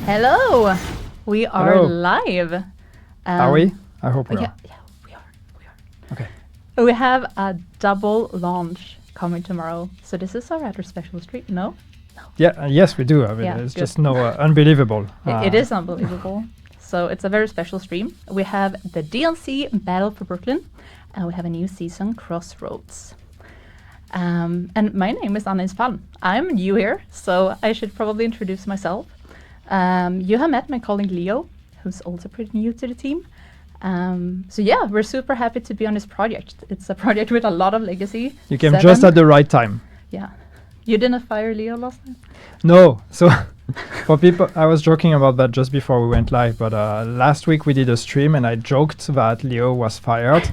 Hello, we are Hello. live. Are we? I hope we yeah, are. yeah, we are. Okay. We have a double launch coming tomorrow, so this is a rather special stream. No, Yeah. Yes, we do. I mean, Yeah, it's good. just unbelievable. It is unbelievable. So it's a very special stream. We have the DLC Battle for Brooklyn, and we have a new season, Crossroads. And my name is Anna Palm. I'm new here, so I should probably introduce myself. You have met my colleague Leo, who's also pretty new to the team. So yeah, we're super happy to be on this project. It's a project with a lot of legacy. You came just at the right time. Yeah. You didn't fire Leo last time? No. So for people, I was joking about that just before we went live, but last week we did a stream and I joked that Leo was fired.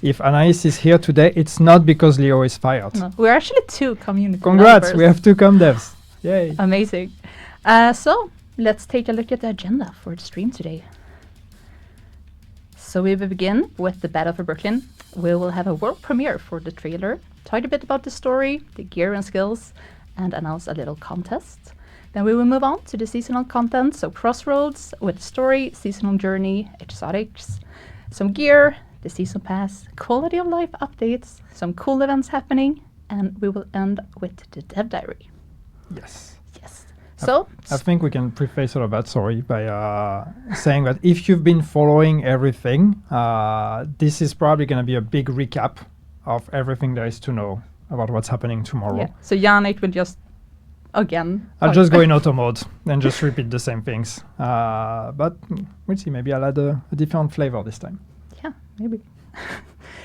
If Anais is here today, it's not because Leo is fired. No. We're actually two community Congrats, members. we have two com devs. Yay. Amazing. So let's take a look at the agenda for the stream today. So we will begin with the Battle for Brooklyn. We will have a world premiere for the trailer, talk a bit about the story, the gear and skills, and announce a little contest. Then we will move on to the seasonal content, so Crossroads with story, seasonal journey, exotics, some gear, the season pass, quality of life updates, some cool events happening, and we will end with the dev diary. Yes. Yes. So I think we can preface all of that story by saying that if you've been following everything, this is probably going to be a big recap of everything there is to know about what's happening tomorrow. yeah. So Yannick will just again. I'll just go in auto mode and just repeat the same things. But we'll see. Maybe I'll add a different flavor this time. Yeah, maybe.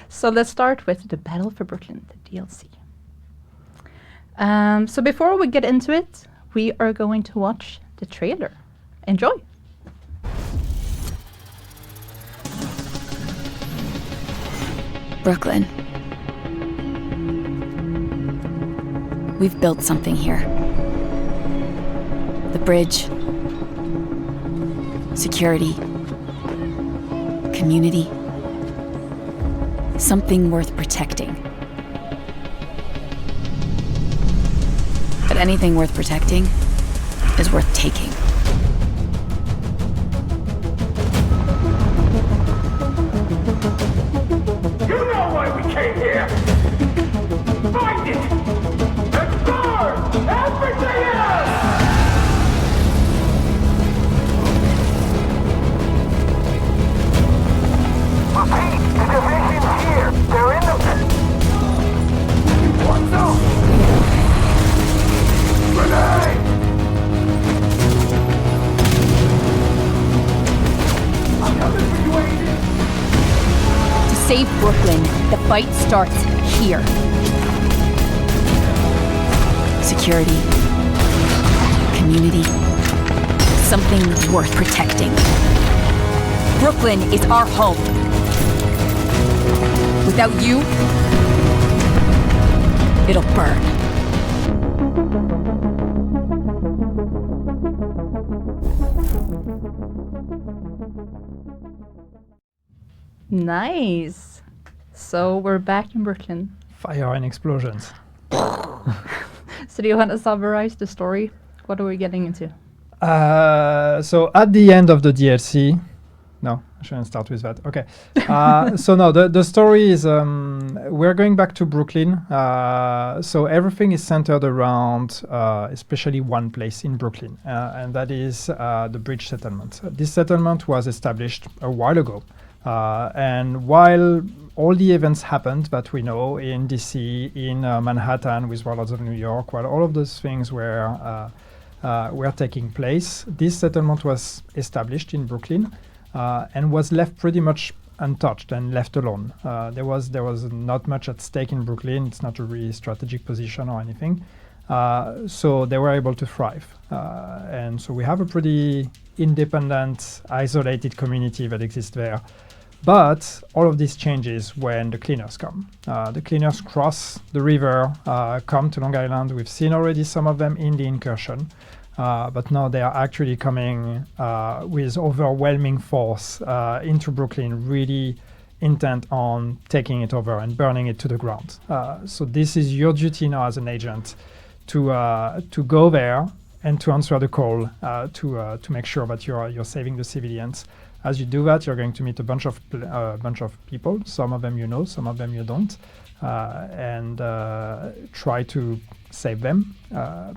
So let's start with the Battle for Brooklyn, the DLC. So before we get into it, we are going to watch the trailer. Enjoy. Brooklyn. We've built something here. The bridge. Security. Community. Something worth protecting. But anything worth protecting is worth taking. You know why we came here! Find it! And burn everything else! Repeat, the division's here! They're in the... What the? Grenade! I'm coming for you, Agent! To save Brooklyn, the fight starts here. Security. Community. Something worth protecting. Brooklyn is our home. Without you, it'll burn. Nice. So we're back in Brooklyn. Fire and explosions. So do you want to summarize the story? What are we getting into? So at the end of the DLC, no, I shouldn't start with that. Okay. So no, the story is we're going back to Brooklyn. So everything is centered around especially one place in Brooklyn, and that is the bridge settlement. This settlement was established a while ago. And while all the events happened that we know in DC, in Manhattan with Warlords of New York, while all of those things were taking place, this settlement was established in Brooklyn and was left pretty much untouched and left alone. There was not much at stake in Brooklyn. It's not a really strategic position or anything. So they were able to thrive. And so we have a pretty independent, isolated community that exists there. But all of this changes when the cleaners come. The cleaners cross the river, come to Long Island. We've seen already some of them in the incursion. But now they are actually coming with overwhelming force into Brooklyn, really intent on taking it over and burning it to the ground. So this is your duty now as an agent to go there and to answer the call to make sure that you're saving the civilians. As you do that, you're going to meet a bunch of people. Some of them you know, some of them you don't, and try to save them,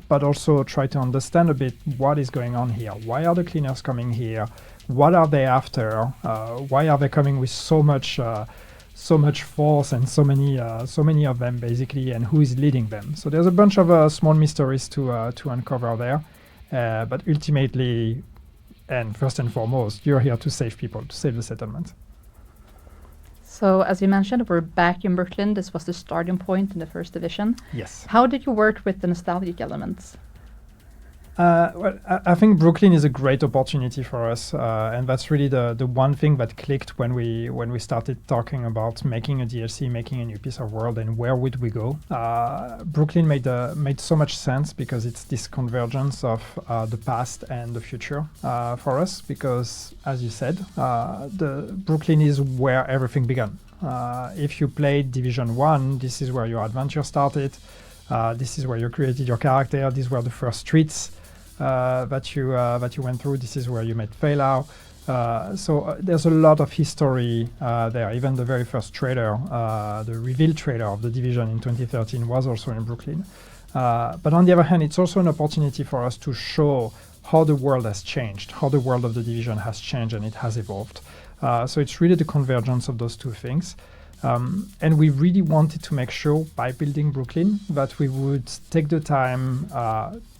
but also try to understand a bit what is going on here. Why are the cleaners coming here? What are they after? Why are they coming with so much force and so many of them basically, and who is leading them? So there's a bunch of small mysteries to uncover there, but ultimately, and first and foremost, you're here to save people, to save the settlement. So as you mentioned, we're back in Brooklyn. This was the starting point in the first division. Yes. How did you work with the nostalgic elements? Well, I think Brooklyn is a great opportunity for us, and that's really the one thing that clicked when we started talking about making a DLC, making a new piece of world, and where would we go. Brooklyn made so much sense because it's this convergence of the past and the future for us. Because, as you said, the Brooklyn is where everything began. If you played Division 1, this is where your adventure started. This is where you created your character. These were the first streets that you went through. This is where you met Feilau. So there's a lot of history there. Even the very first trailer, the reveal trailer of the Division in 2013 was also in Brooklyn. But on the other hand, it's also an opportunity for us to show how the world has changed, how the world of the Division has changed and it has evolved. So it's really the convergence of those two things. And we really wanted to make sure by building Brooklyn that we would take the time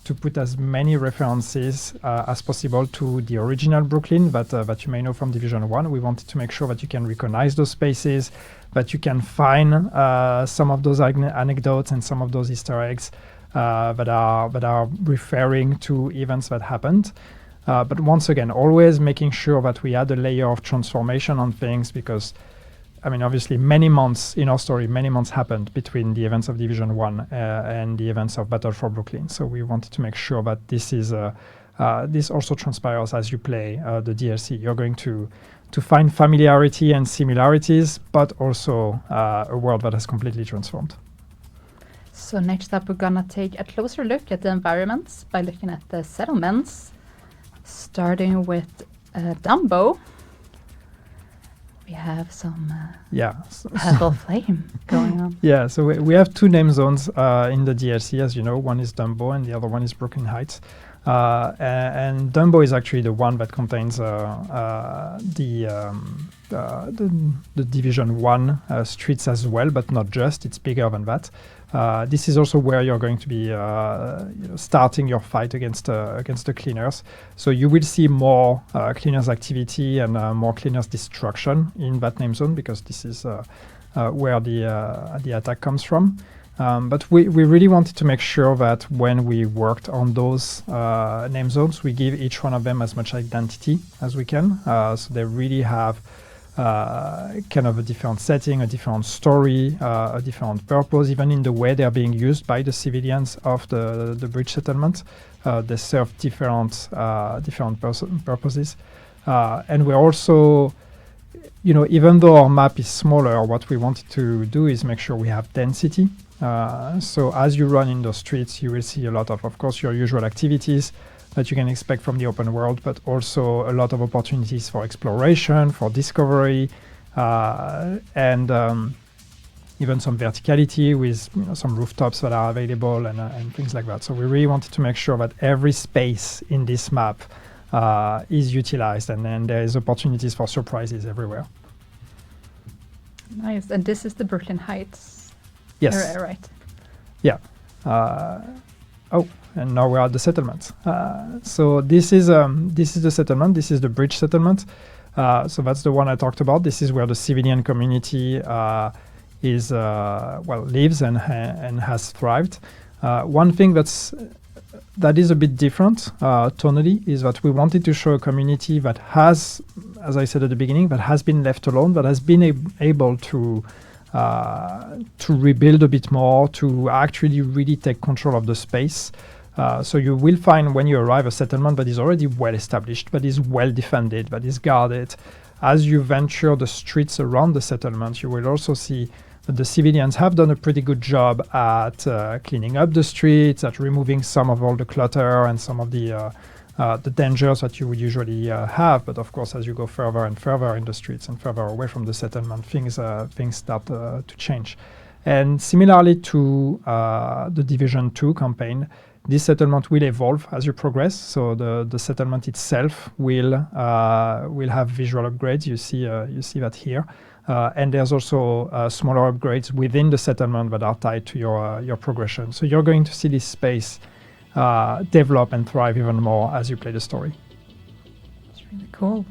to put as many references as possible to the original Brooklyn that you may know from Division 1. We wanted to make sure that you can recognize those spaces, that you can find some of those anecdotes and some of those Easter eggs that are referring to events that happened. But once again, always making sure that we add a layer of transformation on things, because I mean, obviously, many months in our story, many months happened between the events of Division 1 and the events of Battle for Brooklyn. So we wanted to make sure that this is this also transpires as you play the DLC. You're going to find familiarity and similarities, but also a world that has completely transformed. So next up, we're gonna take a closer look at the environments by looking at the settlements, starting with Dumbo. We have some purple flame going on. Yeah, so we have two name zones in the DLC, as you know. One is Dumbo and the other one is Brooklyn Heights. And Dumbo is actually the one that contains the Division 1 streets as well, but not just. It's bigger than that. This is also where you're going to be starting your fight against the cleaners. So you will see more cleaners activity and more cleaners destruction in that name zone, because this is where the attack comes from. But we really wanted to make sure that when we worked on those name zones, we give each one of them as much identity as we can. So they really have kind of a different setting, a different story, a different purpose, even in the way they're being used by the civilians of the bridge settlement. They serve different purposes. And we're also, even though our map is smaller, what we wanted to do is make sure we have density. So as you run in those streets, you will see a lot of course, your usual activities that you can expect from the open world, but also a lot of opportunities for exploration, for discovery, and even some verticality with some rooftops that are available and things like that. So we really wanted to make sure that every space in this map is utilized, and then there is opportunities for surprises everywhere. Nice. And this is the Brooklyn Heights Yes. area, right? Yeah. And now we're at the settlement. So this is the settlement. This is the bridge settlement. So that's the one I talked about. This is where the civilian community lives and has thrived. One thing that is a bit different tonally is that we wanted to show a community that has, as I said at the beginning, that has been left alone, that has been able to rebuild a bit more, to actually really take control of the space. So you will find when you arrive a settlement that is already well established, that is well defended, that is guarded. As you venture the streets around the settlement, you will also see But the civilians have done a pretty good job at cleaning up the streets, at removing some of all the clutter and some of the dangers that you would usually have. But of course, as you go further and further in the streets and further away from the settlement, things start to change. And similarly to the Division 2 campaign, this settlement will evolve as you progress. So the settlement itself will have visual upgrades. You see that here. And there's also smaller upgrades within the settlement that are tied to your progression. So you're going to see this space develop and thrive even more as you play the story. It's really cool.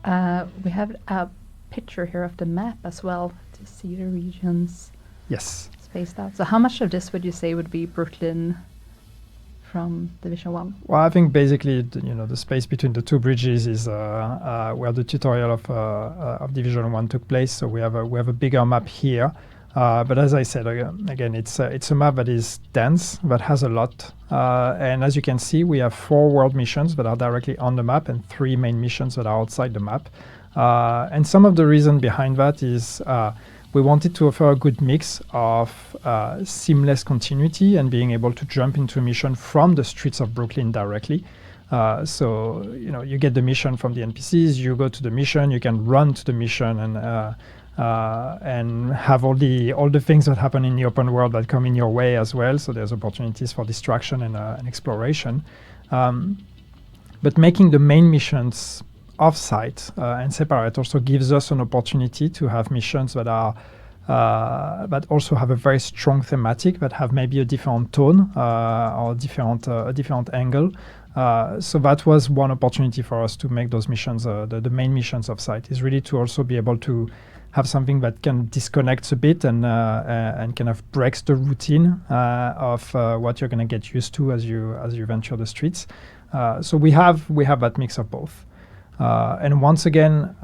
We have a picture here of the map as well to see the regions Yes. spaced out. So how much of this would you say would be Brooklyn from Division 1? Well, I think basically, the space between the two bridges is where the tutorial of Division 1 took place. So we have a bigger map here. But as I said, again, it's a map that is dense, that has a lot. And as you can see, we have 4 world missions that are directly on the map and 3 main missions that are outside the map. And some of the reason behind that is we wanted to offer a good mix of seamless continuity and being able to jump into a mission from the streets of Brooklyn directly. So you get the mission from the NPCs, you go to the mission, you can run to the mission and have all the things that happen in the open world that come in your way as well. So there's opportunities for distraction and exploration. But making the main missions off-site and separate also gives us an opportunity to have missions that are that also have a very strong thematic, that have maybe a different tone or a different angle. So that was one opportunity for us to make those missions, the main missions off-site, is really to also be able to have something that can disconnect a bit and kind of breaks the routine of what you're going to get used to as you venture the streets. So we have that mix of both. And once again,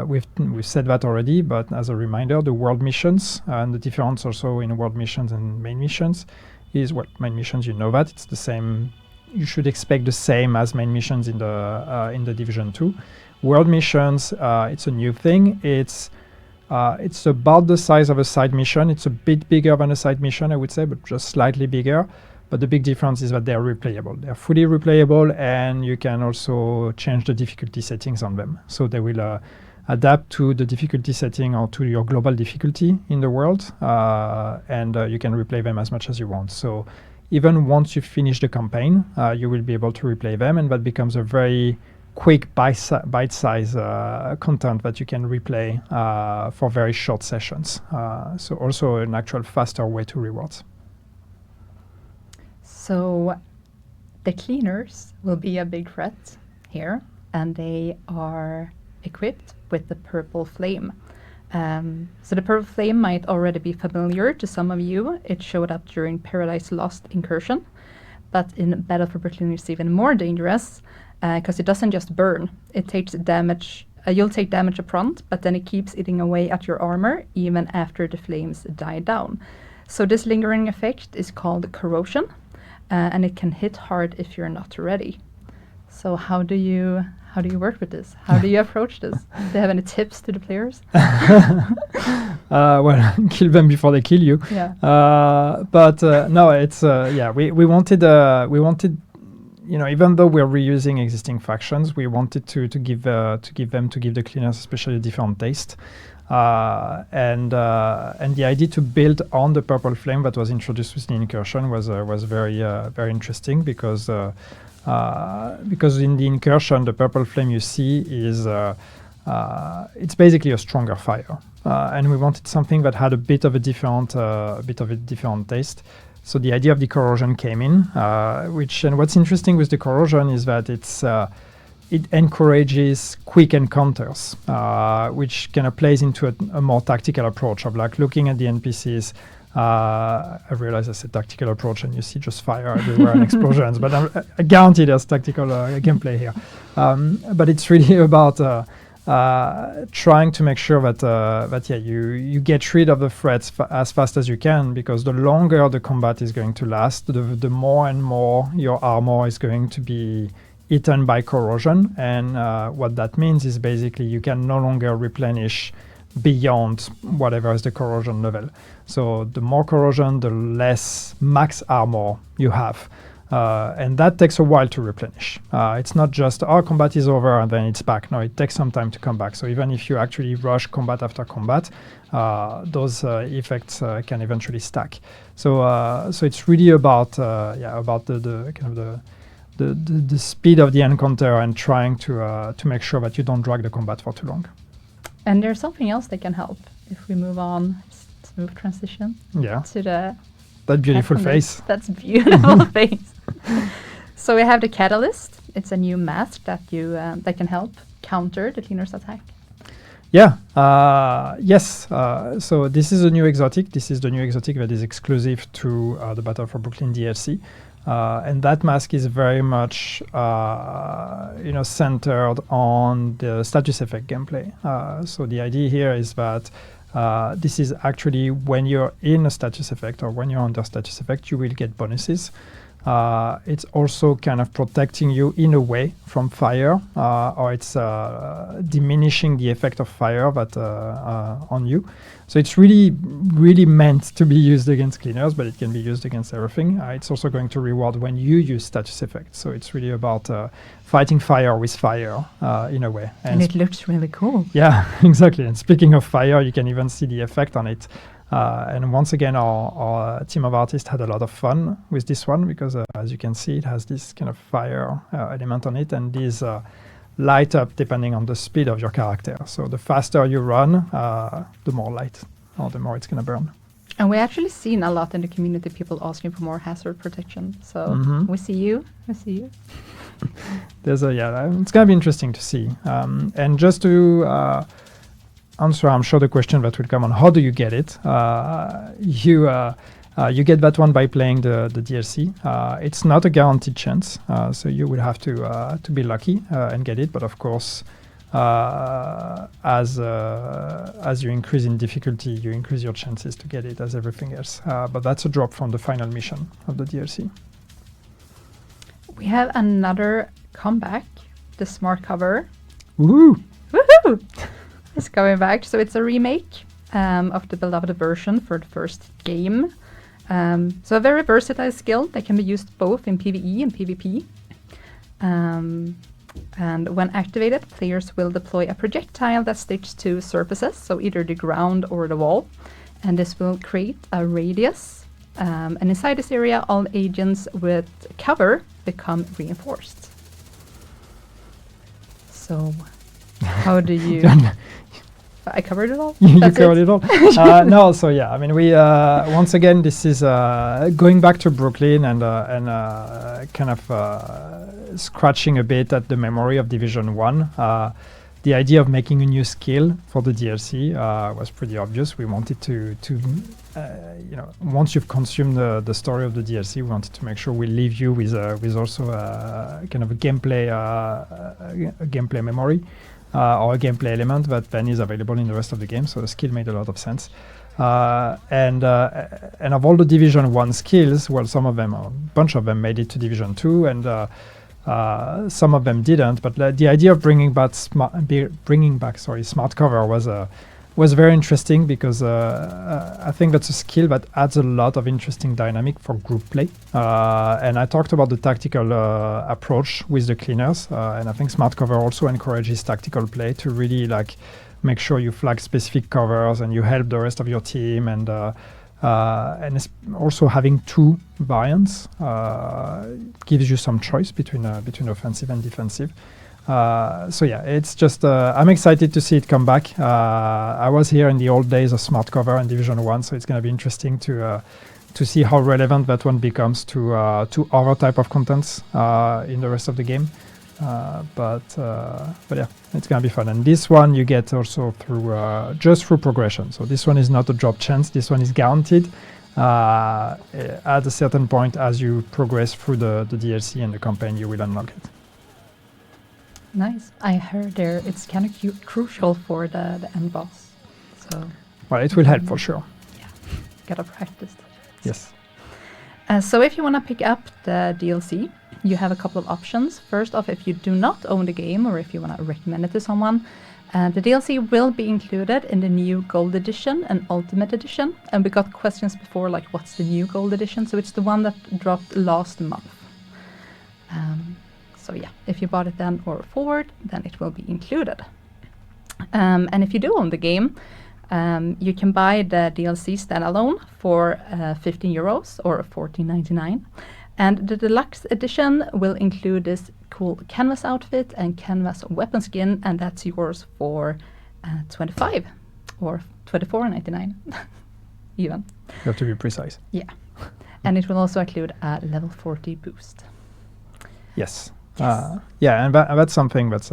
we've said that already, but as a reminder, the world missions and the difference also in world missions and main missions is, well, main missions, you know that it's the same. You should expect the same as main missions in the Division 2. World missions, it's a new thing. It's about the size of a side mission. It's a bit bigger than a side mission, I would say, but just slightly bigger. But the big difference is that they're replayable. They're fully replayable, and you can also change the difficulty settings on them. So they will adapt to the difficulty setting or to your global difficulty in the world, and you can replay them as much as you want. So even once you finish the campaign, you will be able to replay them, and that becomes a very quick bite-size content that you can replay for very short sessions. So also an actual faster way to rewards. So the cleaners will be a big threat here, and they are equipped with the purple flame. So the purple flame might already be familiar to some of you. It showed up during Paradise Lost incursion, but in Battle for Brooklyn it's even more dangerous because it doesn't just burn. It takes damage. You'll take damage up front, but then it keeps eating away at your armor even after the flames die down. So this lingering effect is called corrosion. And it can hit hard if you're not ready. So how do you work with this? How do you approach this? Do you have any tips to the players? Well, kill them before they kill you. Yeah. But no, it's we wanted even though we're reusing existing factions, we wanted to give the cleaners especially a different taste. And the idea to build on the purple flame that was introduced with the incursion was very interesting because in the incursion the purple flame you see is it's basically a stronger fire, and we wanted something that had a bit of a different taste. So the idea of the corrosion came in, and what's interesting with the corrosion is that it encourages quick encounters, which kind of plays into a more tactical approach of like looking at the NPCs. I realize I said tactical approach and you see just fire everywhere and explosions, but I guarantee there's tactical gameplay here. But it's really about trying to make sure that you get rid of the threats as fast as you can, because the longer the combat is going to last, the more and more your armor is going to be eaten by corrosion. And what that means is basically you can no longer replenish beyond whatever is the corrosion level. So the more corrosion, the less max armor you have. And that takes a while to replenish. It's not just, combat is over and then it's back. No, it takes some time to come back. So even if you actually rush combat after combat, those effects can eventually stack. So it's really about the kind of the speed of the encounter and trying to make sure that you don't drag the combat for too long. And there's something else that can help if we move on. Smooth transition. Yeah. To the that beautiful face. That's beautiful face. So we have the Catalyst. It's a new mask that you that can help counter the cleaner's attack. Yeah. Yes. So this is a new exotic. This is the new exotic that is exclusive to the Battle for Brooklyn DLC. And that mask is very much, centered on the status effect gameplay. So the idea here is that this is actually when you're in a status effect or when you're under status effect, you will get bonuses. It's also kind of protecting you in a way from fire, or it's diminishing the effect of fire that on you. So it's really, really meant to be used against cleaners, but it can be used against everything. It's also going to reward when you use status effects. So it's really about fighting fire with fire in a way. And it looks really cool. Yeah, exactly. And speaking of fire, you can even see the effect on it. And once again, our team of artists had a lot of fun with this one because, as you can see, it has this kind of fire element on it, and these light up depending on the speed of your character. So the faster you run, the more light, or the more it's going to burn. And we actually seen a lot in the community, people asking for more hazard protection. So we see you. I see you. It's going to be interesting to see. And just to answer, I'm sure, the question that will come on how do you get it? You get that one by playing the DLC. It's not a guaranteed chance, so you will have to be lucky and get it. But of course, as you increase in difficulty, you increase your chances to get it, as everything else. But that's a drop from the final mission of the DLC. We have another comeback, the smart cover. Woohoo! Woohoo! It's coming back. So it's a remake of the beloved version for the first game. So a very versatile skill that can be used both in PvE and PvP. And when activated, players will deploy a projectile that sticks to surfaces, so either the ground or the wall. And this will create a radius. And inside this area, all agents with cover become reinforced. So how do you... I covered it all? You covered it all? No, so yeah, I mean, we, once again, this is going back to Brooklyn and kind of scratching a bit at the memory of Division 1. The idea of making a new skill for the DLC was pretty obvious. We wanted to once you've consumed the story of the DLC, we wanted to make sure we leave you with also kind of a gameplay memory. Or a gameplay element that then is available in the rest of the game. So the skill made a lot of sense. And of all the Division 1 skills, well, some of them, a bunch of them made it to Division 2, and some of them didn't. But the idea of bringing back smart cover was very interesting because I think that's a skill that adds a lot of interesting dynamic for group play. And I talked about the tactical approach with the cleaners, and I think smart cover also encourages tactical play to really make sure you flag specific covers and you help the rest of your team, and also having two variants gives you some choice between offensive and defensive. So yeah, it's just I'm excited to see it come back. I was here in the old days of smart cover in Division 1, so it's going to be interesting to see how relevant that one becomes to other type of contents in the rest of the game. But yeah, it's going to be fun. And this one you get also through just through progression. So this one is not a drop chance. This one is guaranteed at a certain point as you progress through the DLC and the campaign. You will unlock it. Nice. I heard it's kind of crucial for the end boss. So. Well, it will help for sure. Yeah, gotta practice. Yes. So if you want to pick up the DLC, you have a couple of options. First off, if you do not own the game or if you want to recommend it to someone, The DLC will be included in the new Gold Edition and Ultimate Edition. And we got questions before, like, what's the new Gold Edition? So it's the one that dropped last month. So yeah, if you bought it then or forward, then it will be included. And if you do own the game, you can buy the DLC standalone for 15 euros or 14.99. And the deluxe edition will include this cool canvas outfit and canvas weapon skin, and that's yours for 25 or 24.99 even. You have to be precise. Yeah. And it will also include a level 40 boost. Yes. Yes. Yeah, and that's something that's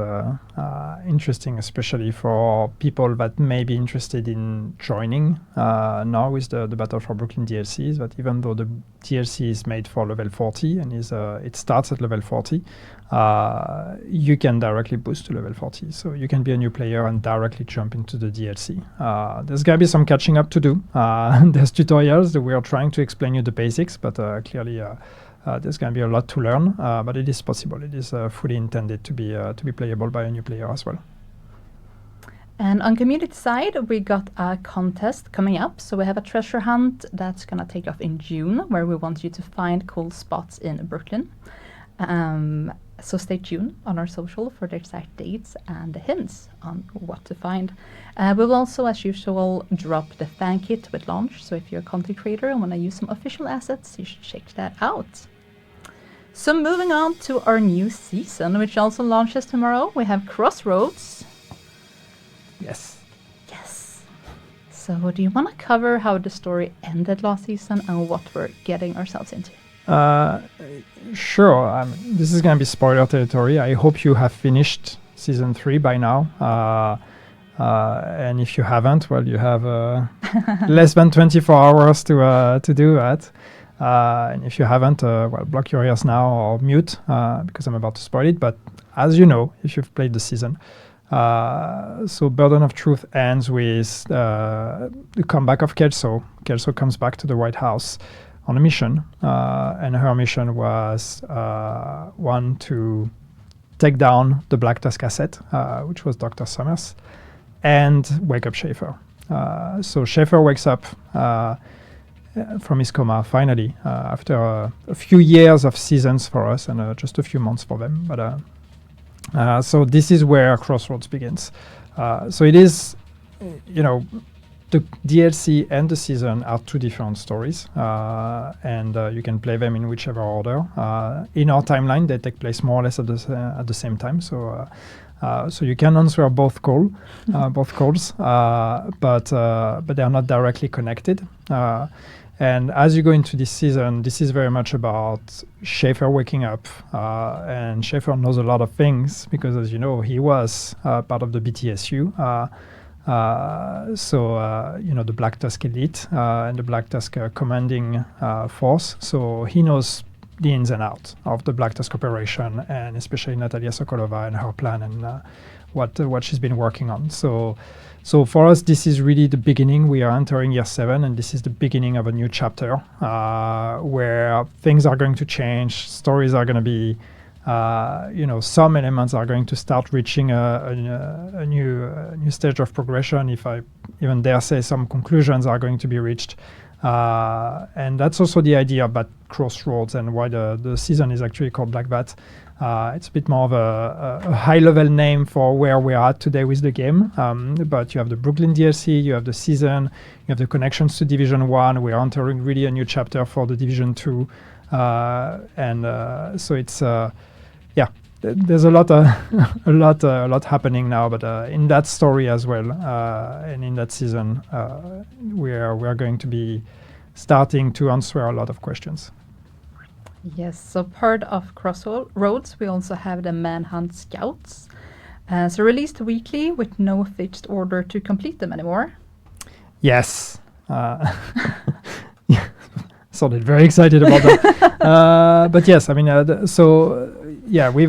interesting, especially for people that may be interested in joining now with the Battle for Brooklyn DLCs. That even though the DLC is made for level 40 and it starts at level 40, you can directly boost to level 40. So you can be a new player and directly jump into the DLC. There's gonna be some catching up to do. There's tutorials that we are trying to explain you the basics, but clearly. There's going to be a lot to learn, but it is possible. It is fully intended to be playable by a new player as well. And on community side, we got a contest coming up. So we have a treasure hunt that's going to take off in June, where we want you to find cool spots in Brooklyn. So stay tuned on our social for the exact dates and the hints on what to find. We will also, as usual, drop the fan kit with launch. So if you're a content creator and want to use some official assets, you should check that out. So moving on to our new season, which also launches tomorrow, we have Crossroads. Yes. Yes. So do you want to cover how the story ended last season and what we're getting ourselves into? Sure. This is going to be spoiler territory. I hope you have finished season 3 by now. And if you haven't, well, you have less than 24 hours to do that. And if you haven't, well, block your ears now or mute because I'm about to spoil it. But as you know, if you've played the season, so Burden of Truth ends with the comeback of Kelso. Kelso comes back to the White House on a mission, and her mission was one to take down the Black Tusk asset, which was Dr. Summers, and wake up Schaefer. So Schaefer wakes up from his coma finally after a few years of seasons for us and just a few months for them. But so this is where Crossroads begins. So it is, the DLC and the season are two different stories, and you can play them in whichever order. In our timeline, they take place more or less at the same time. So you can answer both calls, but they are not directly connected. And as you go into this season, this is very much about Schaefer waking up, and Schaefer knows a lot of things because, as you know, he was part of the BTSU. The Black Tusk elite and the Black Tusk commanding force. So he knows the ins and outs of the Black Tusk operation, and especially Natalia Sokolova and her plan and what she's been working on. So for us, this is really the beginning. We are entering year 7, and this is the beginning of a new chapter where things are going to change. Stories are going to be, some elements are going to start reaching a new stage of progression. If I even dare say, some conclusions are going to be reached. And that's also the idea about Crossroads and why the season is actually called like that. It's a bit more of a high-level name for where we are at today with the game. But you have the Brooklyn DLC, you have the season, you have the connections to Division 1. We're entering really a new chapter for the Division 2. So it's, there's a lot happening now. But in that story as well, and in that season, we're going to be starting to answer a lot of questions. Yes, so part of Crossroads, we also have the Manhunt Scouts. So released weekly with no fixed order to complete them anymore. Yes. Sounded very excited about that. But yes, I mean,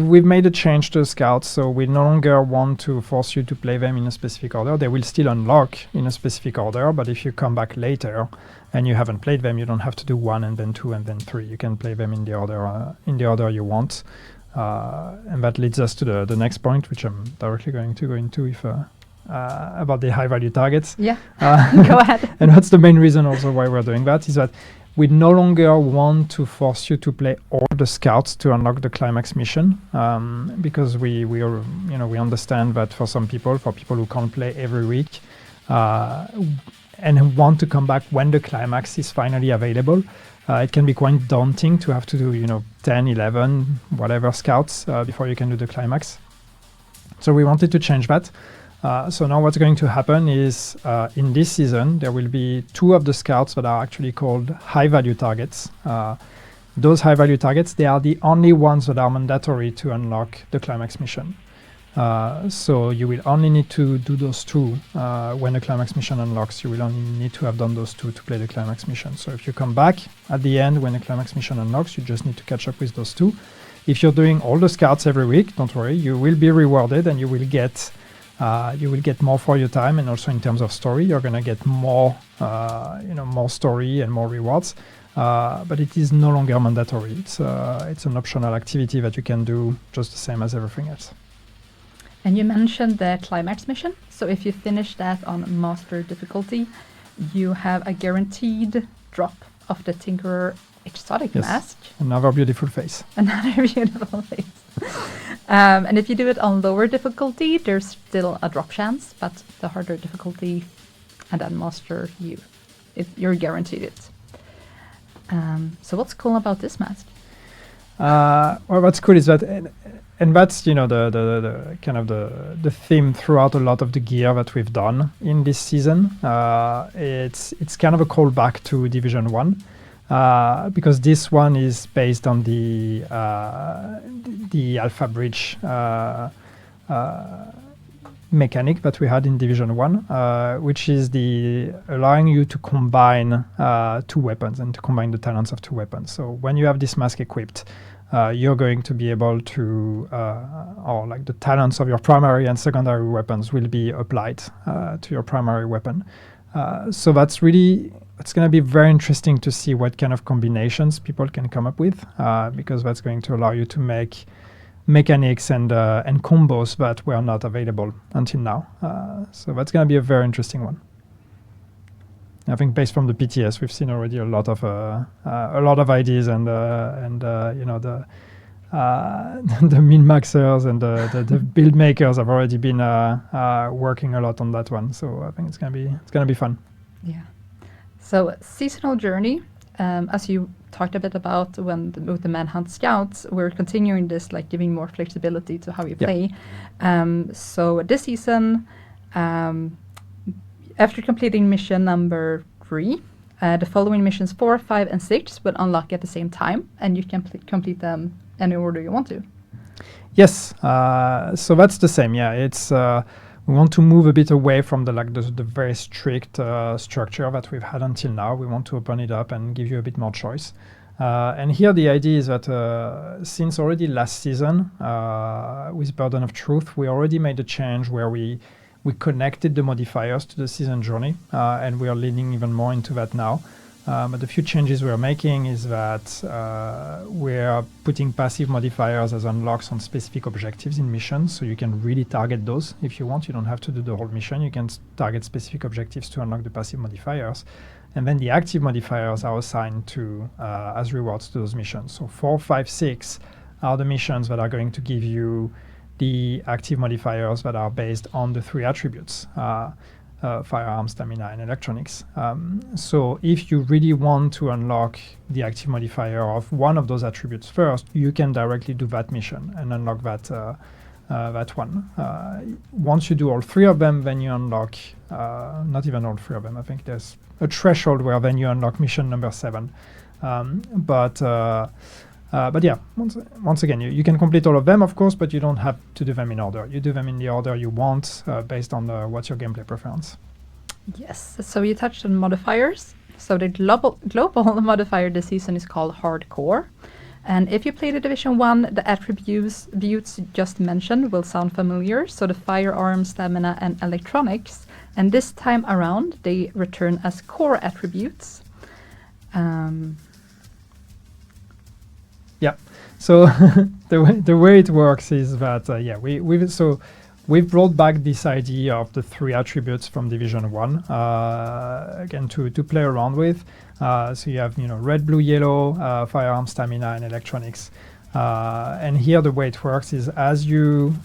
we've made a change to Scouts, so we no longer want to force you to play them in a specific order. They will still unlock in a specific order, but if you come back later and you haven't played them, you don't have to do 1 and then 2 and then 3. You can play them in the order you want. And that leads us to the next point, which I'm directly going to go into the high value targets. Yeah. Uh, Go ahead. And that's the main reason also why we're doing that, is that we no longer want to force you to play all the scouts to unlock the climax mission, because we understand that for people who can't play every week, and who want to come back when the climax is finally available, it can be quite daunting to have to do 10, 11, whatever scouts before you can do the climax. So we wanted to change that. So now what's going to happen is in this season, there will be 2 of the scouts that are actually called high-value targets. Those high-value targets, they are the only ones that are mandatory to unlock the climax mission. So you will only need to do those 2 when the climax mission unlocks. You will only need to have done those 2 to play the climax mission. So if you come back at the end when the climax mission unlocks, you just need to catch up with those 2. If you're doing all the scouts every week, don't worry, you will be rewarded and you will get more for your time, and also in terms of story, you're going to get more, more story and more rewards. But it is no longer mandatory. It's an optional activity that you can do just the same as everything else. And you mentioned the climax mission. So if you finish that on master difficulty, you have a guaranteed drop of the Tinkerer exotic mask. Another beautiful face. Another beautiful face. And if you do it on lower difficulty, there's still a drop chance, but the harder difficulty and then master, you're guaranteed it. So what's cool about this mask? Well, what's cool is that, and that's the kind of the theme throughout a lot of the gear that we've done in this season. It's kind of a callback to Division 1. Because this one is based on the Alpha Bridge mechanic that we had in Division 1, which is allowing you to combine 2 weapons and to combine the talents of 2 weapons. So when you have this mask equipped, you're going to be able to, or like the talents of your primary and secondary weapons will be applied to your primary weapon. So that's really, it's going to be very interesting to see what kind of combinations people can come up with, because that's going to allow you to make mechanics and combos that were not available until now. So that's going to be a very interesting one. I think based from the PTS, we've seen already a lot of ideas and the min-maxers and the build makers have already been working a lot on that one. So I think it's gonna be fun. Yeah. So seasonal journey, as you talked a bit about with the Manhunt Scouts, we're continuing this, like giving more flexibility to how you play. So this season, after completing mission number 3, the following missions 4, 5, and 6 will unlock at the same time, and you can complete them any order you want to. Yes, so that's the same. Yeah, it's we want to move a bit away from the very strict structure that we've had until now. We want to open it up and give you a bit more choice. And here the idea is that since already last season with Burden of Truth, we already made a change where we connected the modifiers to the season journey, and we are leaning even more into that now. But the few changes we are making is that we are putting passive modifiers as unlocks on specific objectives in missions, so you can really target those if you want. You don't have to do the whole mission. You can target specific objectives to unlock the passive modifiers. And then the active modifiers are assigned to as rewards to those missions. So 4, 5, 6 are the missions that are going to give you the active modifiers that are based on the 3 attributes. Firearms, stamina, and electronics. So if you really want to unlock the active modifier of one of those attributes first, you can directly do that mission and unlock that one. Once you do all 3 of them, then you unlock, not even all 3 of them, I think there's a threshold where then you unlock mission number 7. But yeah, once again, you can complete all of them, of course, but you don't have to do them in order. You do them in the order you want, based on what's your gameplay preference. Yes, so you touched on modifiers. So the global modifier this season is called Hardcore. And if you play the Division 1, the attributes just mentioned will sound familiar. So the firearms, stamina, and electronics. And this time around, they return as core attributes. Yeah. So the way it works is that we've brought back this idea of the 3 attributes from Division 1 again to play around with. So you have red, blue, yellow, firearm, stamina, and electronics. And here the way it works is as you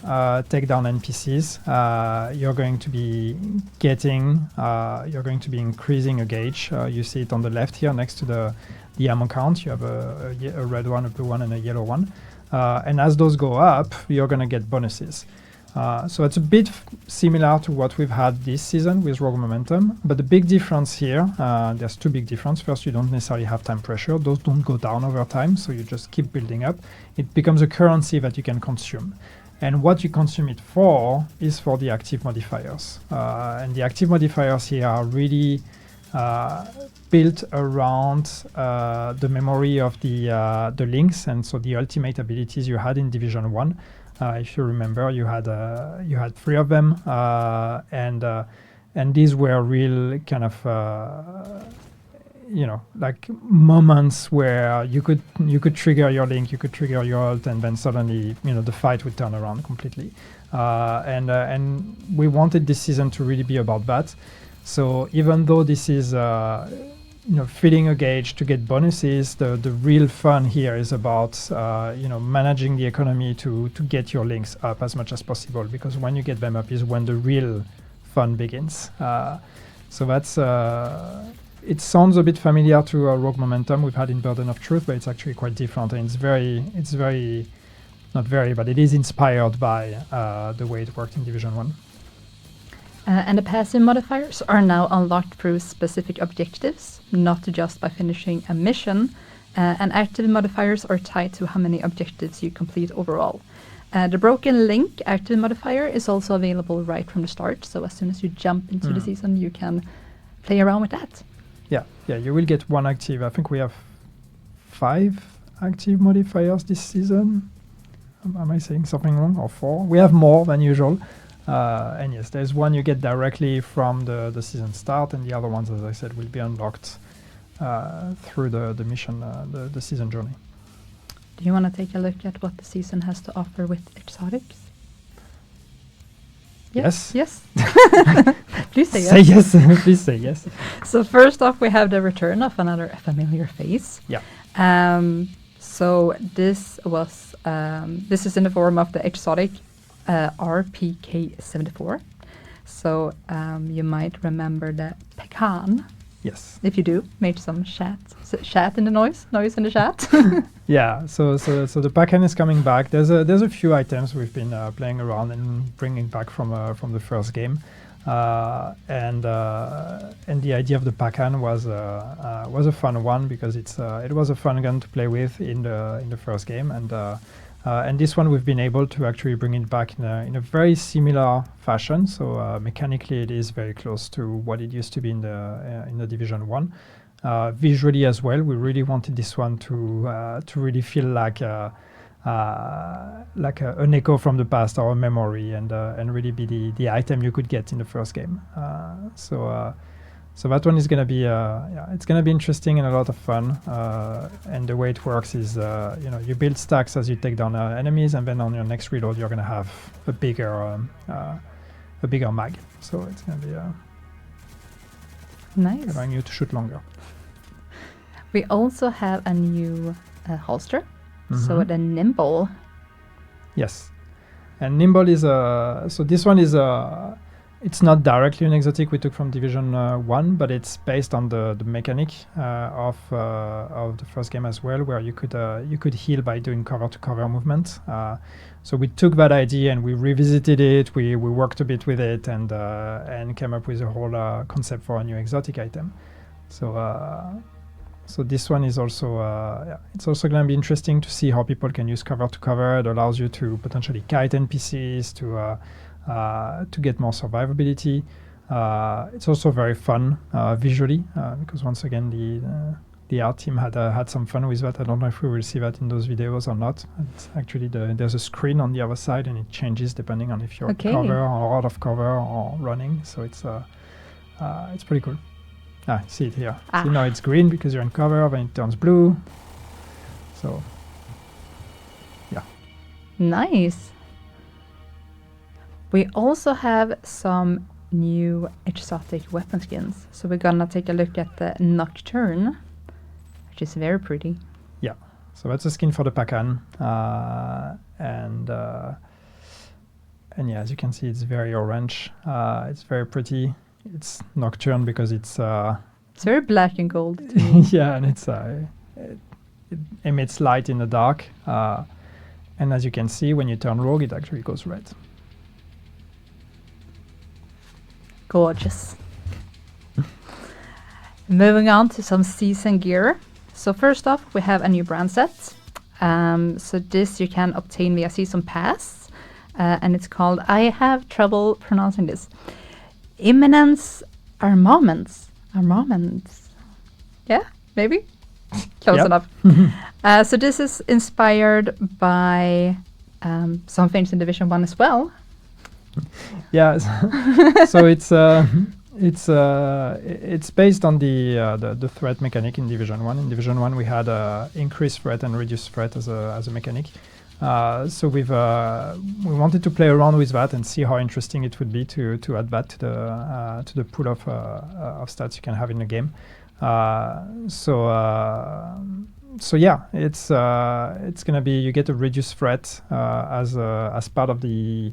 take down NPCs, you're going to be increasing a gauge. You see it on the left here next to the ammo count. You have a red one, a blue one, and a yellow one. And as those go up, you're going to get bonuses. So it's a bit similar to what we've had this season with Rogue Momentum, but the big difference here, there's 2 big differences. First, you don't necessarily have time pressure. Those don't go down over time, so you just keep building up. It becomes a currency that you can consume. And what you consume it for is for the active modifiers. And the active modifiers here are really built around the memory of the links, and so the ultimate abilities you had in Division 1. If you remember, you had 3 of them, and these were real kind of like moments where you could trigger your link, you could trigger your ult, and then suddenly the fight would turn around completely. And we wanted this season to really be about that. So even though this is filling a gauge to get bonuses, the real fun here is about managing the economy to get your links up as much as possible, because when you get them up is when the real fun begins. So that's it sounds a bit familiar to Rogue Momentum we've had in Burden of Truth, but it's actually quite different, and it is inspired by the way it worked in Division 1. And the passive modifiers are now unlocked through specific objectives, not just by finishing a mission. And active modifiers are tied to how many objectives you complete overall. The Broken Link active modifier is also available right from the start. So as soon as you jump into the season, you can play around with that. Yeah, you will get 1 active. I think we have 5 active modifiers this season. Am I saying something wrong? Or 4? We have more than usual. And yes, there's one you get directly from the season start, and the other ones, as I said, will be unlocked through the mission, the season journey. Do you want to take a look at what the season has to offer with exotics? Yes. Yes. Please say yes. Say yes. Please say yes. So first off, we have the return of another familiar face. Yeah. So this is in the form of the exotic RPK-74. So you might remember the pecan. Yes. If you do, made some chat in the noise in the chat. Yeah. So the pecan is coming back. There's a few items we've been playing around and bringing back from the first game, and the idea of the pecan was a fun one because it was a fun gun to play with in the first game, and this one we've been able to actually bring it back in a very similar fashion. So mechanically, it is very close to what it used to be in the Division 1. Visually as well, we really wanted this one to really feel like an echo from the past or a memory, and really be the item you could get in the first game. So that one is going to be it's going to be interesting and a lot of fun. And the way it works is you build stacks as you take down enemies, and then on your next reload you're going to have a bigger mag. So it's going to be nice, allowing you to shoot longer. We also have a new holster. So the Nimble. Yes, and Nimble is so this one is it's not directly an exotic we took from Division 1, but it's based on the mechanic of the first game as well, where you could heal by doing cover-to-cover movement. So we took that idea and we revisited it. We worked a bit with it and came up with a whole concept for a new exotic item. So this one is also it's also going to be interesting to see how people can use cover-to-cover. It allows you to potentially kite NPCs to get more survivability. It's also very fun visually because once again the art team had some fun with that. I don't know if we will see that in those videos or not. It's actually there's a screen on the other side and it changes depending on if you're cover or out of cover or running. So it's pretty cool. See it here. See, now it's green because you're in cover, then it turns blue. So yeah. Nice. We also have some new exotic weapon skins. So we're gonna take a look at the Nocturne, which is very pretty. Yeah, so that's a skin for the Pacan, and yeah, as you can see, it's very orange. It's very pretty. It's Nocturne because it's It's very black and gold to me. yeah, and it emits light in the dark. And as you can see, when you turn rogue, it actually goes red. Gorgeous. Moving on to some season gear. So first off, we have a new brand set. So this you can obtain via season pass, and it's called, I have trouble pronouncing this, Imminence Armaments. Yeah, maybe? Close Yep. enough. So this is inspired by some things in Division 1 as well. Yeah, so it's based on the threat mechanic in Division 1. In Division 1, we had increased threat and reduced threat as a mechanic. So we wanted to play around with that and see how interesting it would be to add that to the pool of stats you can have in the game. So yeah, it's gonna be, you get a reduced threat as part of the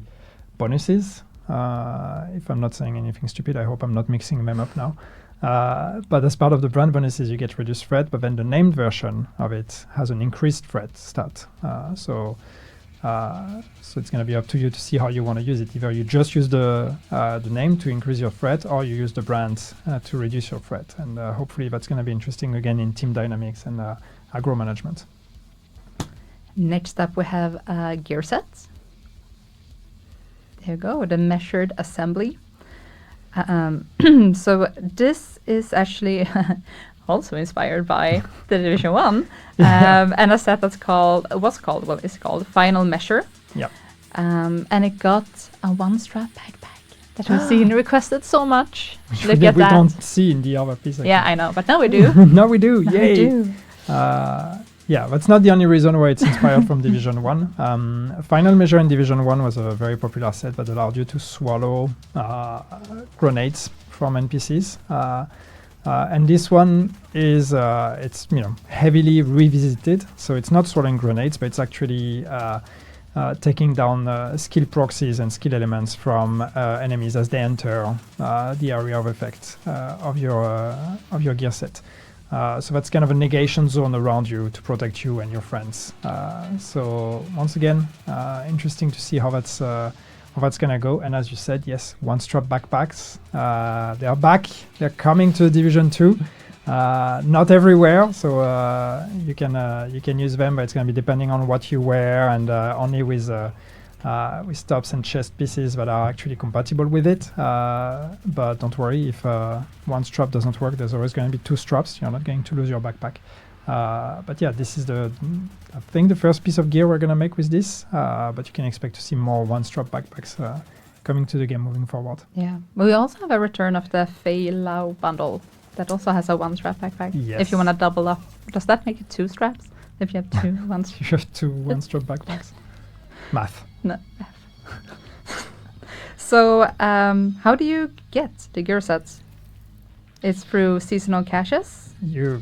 bonuses. If I'm not saying anything stupid, I hope I'm not mixing them up now. But as part of the brand bonuses, you get reduced threat, but then the named version of it has an increased threat stat. So it's going to be up to you to see how you want to use it. Either you just use the name to increase your threat, or you use the brand to reduce your threat. And hopefully that's going to be interesting again in team dynamics and aggro management. Next up, we have gear sets. There you go, the measured assembly. So this is actually also inspired by the Division 1, and a set that's it's called Final Measure. Yeah. And it got a one-strap backpack that we've seen requested so much. Look we at that. don't see in the other piece. Yeah, I know, but now we do. Now we do. Now we Yay. do. Yeah, that's not the only reason why it's inspired from Division 1. Final Measure in Division 1 was a very popular set that allowed you to swallow grenades from NPCs. And this one is it's heavily revisited, so it's not swallowing grenades, but it's actually taking down skill proxies and skill elements from enemies as they enter the area of effect of your gear set. So that's kind of a negation zone around you to protect you and your friends. So once again, interesting to see how that's gonna go. And as you said, yes, one-strap backpacks. They are back. They're coming to Division 2. Not everywhere, so you can use them, but it's gonna be depending on what you wear and only with tops and chest pieces that are actually compatible with it. But don't worry, if one strap doesn't work, there's always going to be two straps. You're not going to lose your backpack. But yeah, this is I think the first piece of gear we're going to make with this. But you can expect to see more one-strap backpacks coming to the game moving forward. Yeah, but we also have a return of the Fei Lao bundle that also has a one-strap backpack. Yes. If you want to double up, does that make it two straps? If you have two ones? You have two one-strap backpacks. Math. No. So, how do you get the gear sets? It's through seasonal caches. You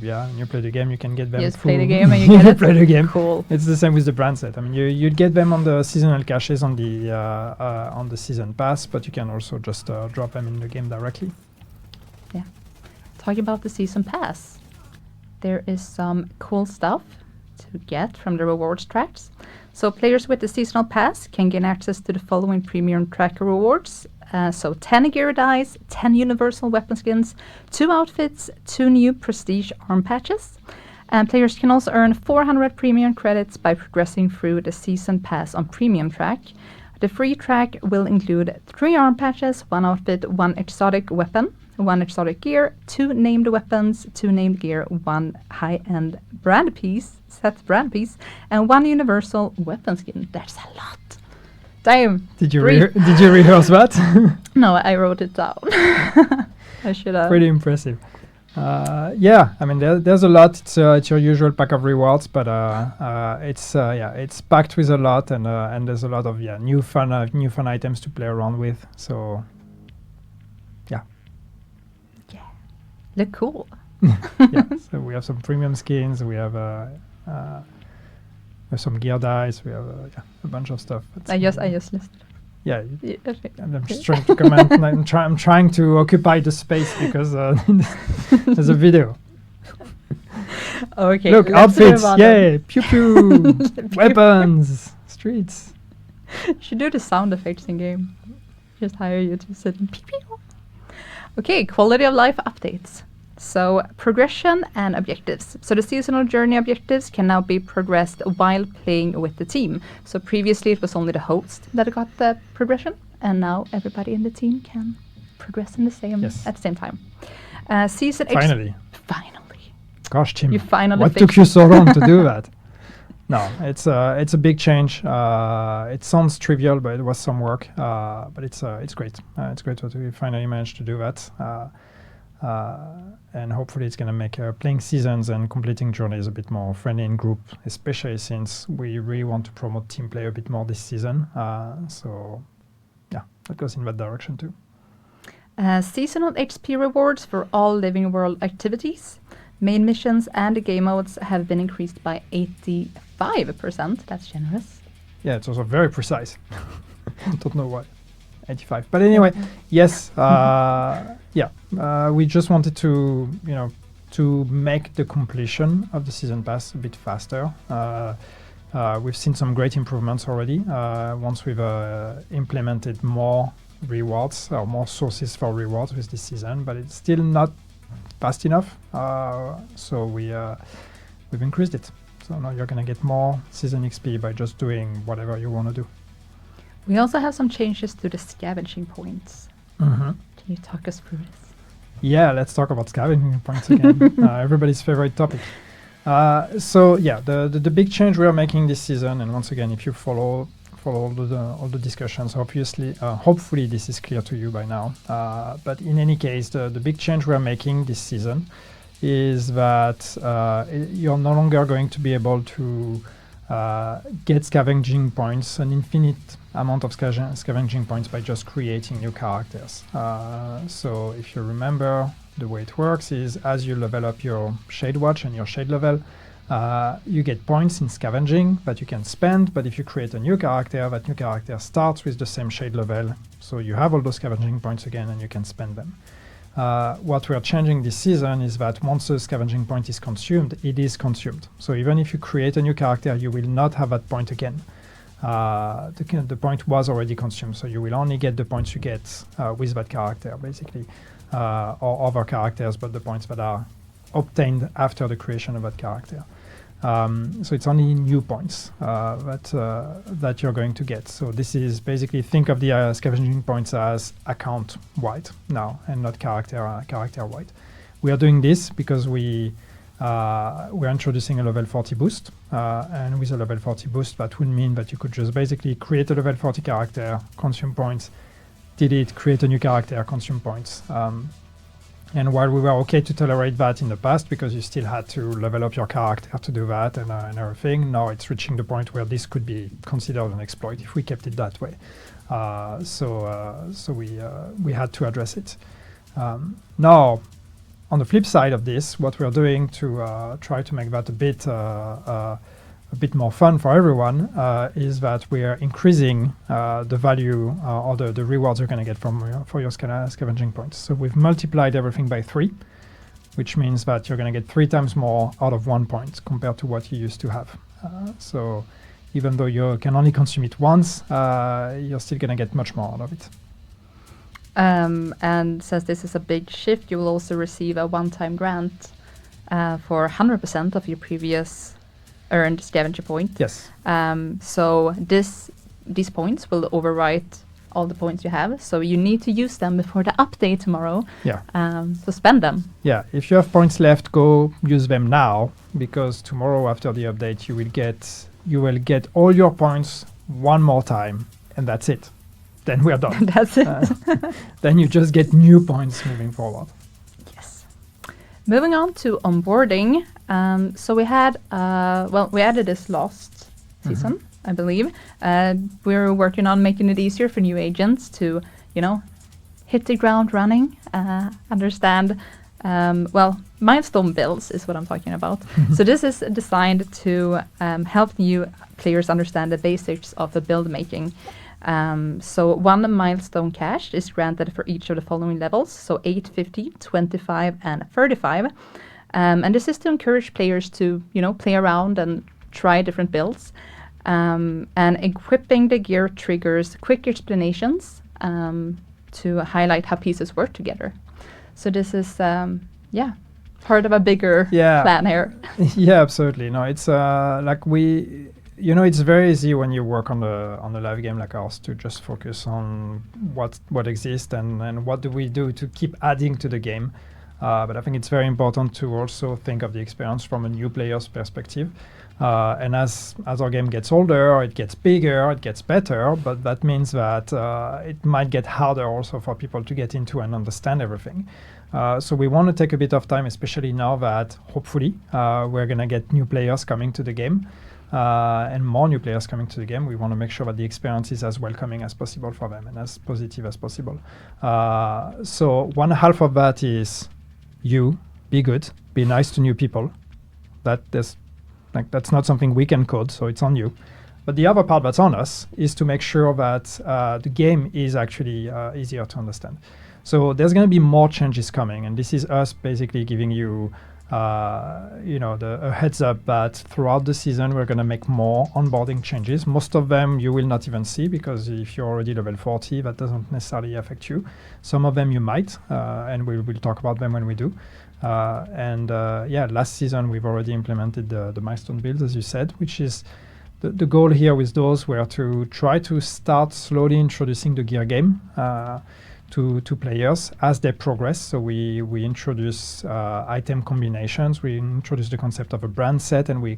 play the game, you can get them. You just through play the game and you get it. play the game. Cool. It's the same with the brand set. I mean, you'd get them on the seasonal caches on the season pass, but you can also just drop them in the game directly. Yeah. Talking about the season pass, there is some cool stuff to get from the rewards tracks. So players with the seasonal pass can gain access to the following premium tracker rewards. So 10 gear dice, 10 universal weapon skins, 2 outfits, 2 new prestige arm patches. And players can also earn 400 premium credits by progressing through the season pass on premium track. The free track will include 3 arm patches, 1 outfit, 1 exotic weapon, 1 exotic gear, 2 named weapons, 2 named gear, 1 high-end brand piece, and 1 universal weapon skin. That's a lot. Damn. Did you rehearse that? No, I wrote it down. I should have. Pretty impressive. Yeah, I mean, there's a lot. It's your usual pack of rewards, but it's packed with a lot, and there's a lot of new fun items to play around with. So, yeah, Look cool. yeah. So we have some premium skins. We have some gear dice. We have a bunch of stuff. I just listed. Yeah, Yeah, okay. and I'm just trying to comment. And I'm trying to occupy the space because there's a video. Okay. Look, let's move outfits, on yay, pew pew, weapons, streets. then. Should do the sound effects in game. Just hire you to sit and pew pew. Okay, quality of life updates. So progression and objectives. So the seasonal journey objectives can now be progressed while playing with the team. So previously it was only the host that got the progression, and now everybody in the team can progress in the same Yes. at the same time. Season Finally. Finally. Gosh, Tim, You finally what fixed took you so long to do that? No, it's a big change. It sounds trivial, but it was some work. But it's great. It's great that we finally managed to do that. And hopefully it's going to make playing seasons and completing journeys a bit more friendly in group, especially since we really want to promote team play a bit more this season. So, yeah, that goes in that direction too. Seasonal HP rewards for all Living World activities. Main missions and the game modes have been increased by 85%. That's generous. Yeah, it's also very precise. Don't know why. 85. But anyway, yes. We just wanted to make the completion of the season pass a bit faster. We've seen some great improvements already once we've implemented more rewards or more sources for rewards with this season, but it's still not fast enough. So we've increased it. So now you're going to get more season XP by just doing whatever you want to do. We also have some changes to the scavenging points. Mm-hmm. Can you talk us through this? Yeah, let's talk about scavenging points again. Everybody's favorite topic. The big change we are making this season, and once again, if you follow all the discussions, hopefully this is clear to you by now. But in any case, the big change we are making this season is that you're no longer going to be able to get scavenging points, an infinite amount of scavenging points by just creating new characters. So if you remember, the way it works is as you level up your Shade Watch and your Shade level, you get points in scavenging that you can spend, but if you create a new character, that new character starts with the same Shade level, so you have all those scavenging points again and you can spend them. What we are changing this season is that once a scavenging point is consumed, it is consumed. So even if you create a new character, you will not have that point again. The point was already consumed, so you will only get the points you get with that character, basically, or other characters, but the points that are obtained after the creation of that character. So it's only new points that you're going to get. So this is basically, think of the scavenging points as account wide now and not character wide. We are doing this because we're introducing a level 40 boost, and with a level 40 boost, that would mean that you could just basically create a level 40 character, consume points, delete, create a new character, consume points. And while we were okay to tolerate that in the past because you still had to level up your character to do that and everything, now it's reaching the point where this could be considered an exploit if we kept it that way. So we had to address it. Now, on the flip side of this, what we're doing to try to make that a bit more fun for everyone is that we are increasing the value or the rewards you're going to get for your scavenging points. So we've multiplied everything by 3, which means that you're going to get 3 times more out of 1 point compared to what you used to have. So even though you can only consume it once, you're still going to get much more out of it. And since this is a big shift, you will also receive a one-time grant for 100% of your previous earned scavenger point. Yes. So these points will overwrite all the points you have. So you need to use them before the update tomorrow. Yeah. So spend them. Yeah. If you have points left, go use them now, because tomorrow after the update you will get all your points one more time, and that's it. Then we are done. That's it. Then you just get new points moving forward. Yes. Moving on to onboarding. So we had, we added this last season, I believe. We're working on making it easier for new agents to, hit the ground running, understand, milestone builds is what I'm talking about. So this is designed to help new players understand the basics of the build making. So 1 milestone cash is granted for each of the following levels, so 8, 50, 25, and 35. And this is to encourage players to, play around and try different builds. And equipping the gear triggers quick explanations to highlight how pieces work together. So this is, part of a bigger plan here. Yeah, absolutely. No, it's it's very easy when you work on a live game like ours to just focus on what exists and what do we do to keep adding to the game. But I think it's very important to also think of the experience from a new player's perspective. And as our game gets older, it gets bigger, it gets better, but that means that it might get harder also for people to get into and understand everything. So we want to take a bit of time, especially now that hopefully we're going to get new players coming to the game and more new players coming to the game. We want to make sure that the experience is as welcoming as possible for them and as positive as possible. So one half of that is you be good, be nice to new people. That's not something we can code, so it's on you. But the other part that's on us is to make sure that the game is actually easier to understand. So there's going to be more changes coming, and this is us basically giving you, a heads up that throughout the season we're going to make more onboarding changes. Most of them you will not even see because if you're already level 40, that doesn't necessarily affect you. Some of them you might, and we'll talk about them when we do. Last season we've already implemented the milestone builds, as you said, which is the goal here with those were to try to start slowly introducing the gear game to players as they progress. So we introduce item combinations, we introduce the concept of a brand set, and we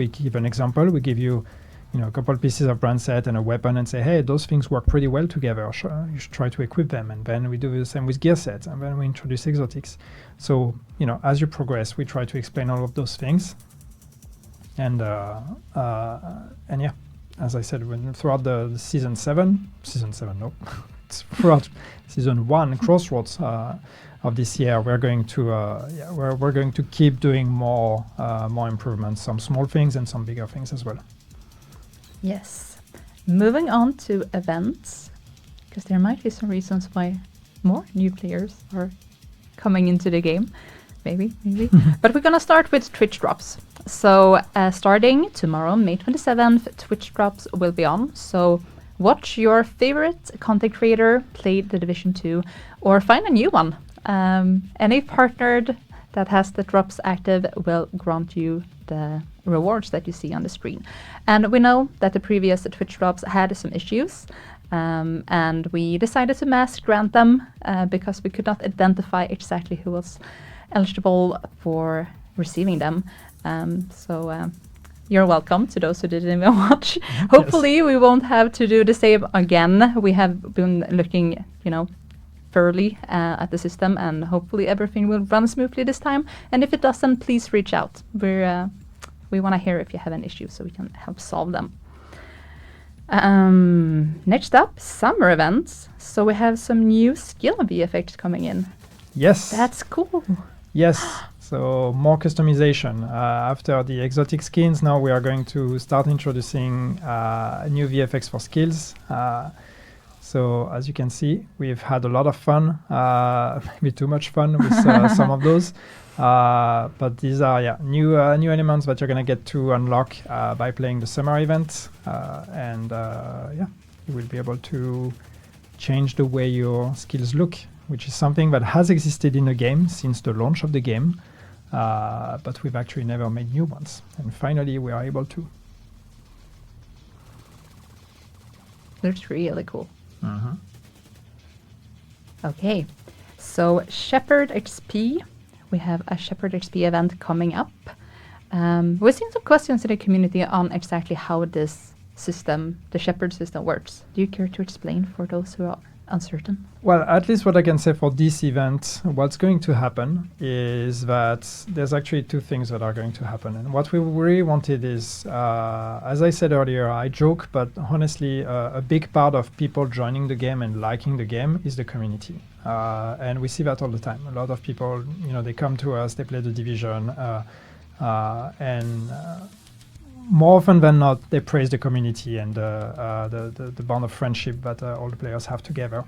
give an example, we give you a couple pieces of brand set and a weapon and say, hey, those things work pretty well together. You should try to equip them. And then we do the same with gear sets, and then we introduce exotics. So, as you progress, we try to explain all of those things. And as I said, throughout the season 7, throughout season 1, Crossroads of this year, we're going to keep doing more improvements, some small things and some bigger things as well. Yes. Moving on to events, because there might be some reasons why more new players are coming into the game. Maybe. But we're going to start with Twitch drops. So starting tomorrow, May 27th, Twitch drops will be on. So watch your favorite content creator play the Division 2 or find a new one. Any partnered that has the drops active will grant you the rewards that you see on the screen. And we know that the previous Twitch drops had some issues, and we decided to mass grant them because we could not identify exactly who was eligible for receiving them. So you're welcome to those who didn't even watch. Hopefully we won't have to do the same again. We have been looking, thoroughly at the system, and hopefully everything will run smoothly this time. And if it doesn't, please reach out. We want to hear if you have an issue so we can help solve them. Next up, summer events. So we have some new skill VFX coming in. Yes. That's cool. Yes. So more customization. After the exotic skins, now we are going to start introducing new VFX for skills. So as you can see, we've had a lot of fun, maybe too much fun with some of those. But these are new elements that you're going to get to unlock by playing the summer event. You will be able to change the way your skills look, which is something that has existed in the game since the launch of the game. But we've actually never made new ones. And finally, we are able to. Looks really cool. Mm-hmm. Okay, so Shepherd XP. We have a Shepherd XP event coming up. We've seen some questions in the community on exactly how this system, the Shepherd system, works. Do you care to explain for those who are uncertain? Well, at least what I can say for this event, what's going to happen is that there's actually two things that are going to happen. And what we really wanted is, as I said earlier, I joke, but honestly, a big part of people joining the game and liking the game is the community. And we see that all the time. A lot of people, they come to us, they play the Division, and more often than not, they praise the community and the bond of friendship that all the players have together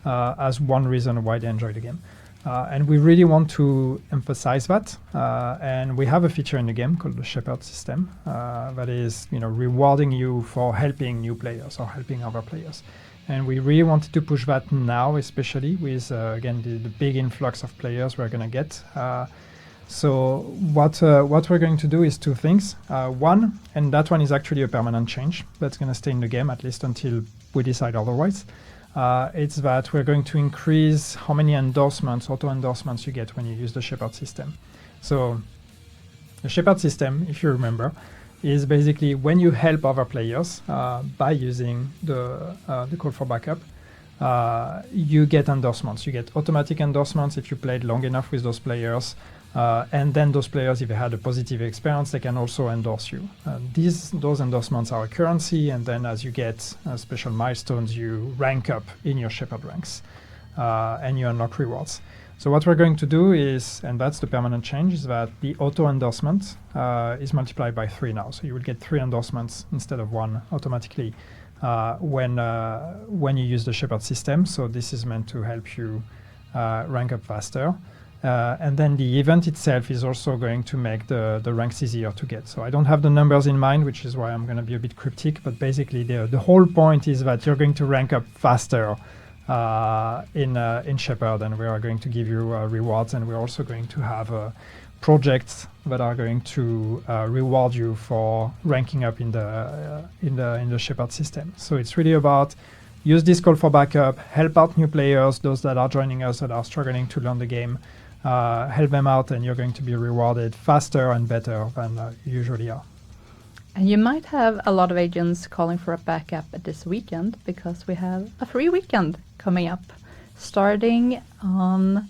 as one reason why they enjoy the game. And we really want to emphasize that. And we have a feature in the game called the Shepherd system that is, rewarding you for helping new players or helping other players. And we really wanted to push that now, especially with, again, the big influx of players we're going to get. So what we're going to do is two things. One, and that one is actually a permanent change that's going to stay in the game at least until we decide otherwise. It's that we're going to increase how many endorsements, auto endorsements you get when you use the Shepherd system. So the Shepherd system, if you remember, is basically when you help other players by using the call for backup, you get endorsements. You get automatic endorsements if you played long enough with those players. And then those players, if they had a positive experience, they can also endorse you. Those endorsements are a currency, and then as you get special milestones, you rank up in your Shepherd ranks, and you unlock rewards. So what we're going to do is, and that's the permanent change, is that the auto endorsement is multiplied by 3 now. So you will get 3 endorsements instead of 1 automatically when you use the Shepherd system. So this is meant to help you rank up faster. And then the event itself is also going to make the ranks easier to get. So I don't have the numbers in mind, which is why I'm going to be a bit cryptic. But basically, the whole point is that you're going to rank up faster in Shepherd, and we are going to give you rewards, and we're also going to have projects that are going to reward you for ranking up in the Shepherd system. So it's really about use this call for backup, help out new players, those that are joining us that are struggling to learn the game. Help them out, and you're going to be rewarded faster and better than you usually are. And you might have a lot of agents calling for a backup this weekend because we have a free weekend coming up, starting on,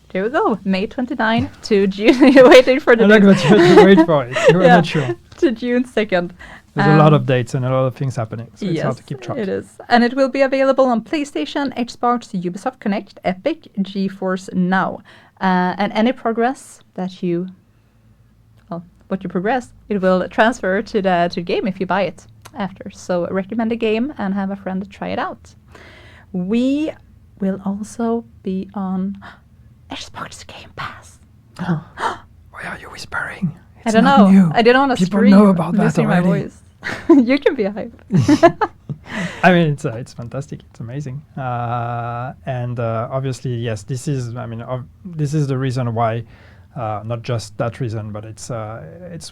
there we go, May 29 to June. You're waiting for the I like that you had to wait for it. You were not sure. To June 2nd. There's a lot of dates and a lot of things happening, so it's yes, hard to keep track. It is. And it will be available on PlayStation, Xbox, Ubisoft Connect, Epic, GeForce Now. And any progress that you progress, it will transfer to the game if you buy it after. So recommend a game and have a friend try it out. We will also be on Xbox Game Pass. Why are you whispering? I don't know. New. I didn't want to People scream. know about that losing my already. voice. You can be hype. I mean, it's fantastic. It's amazing. And obviously, yes, this is the reason why, not just that reason, but it's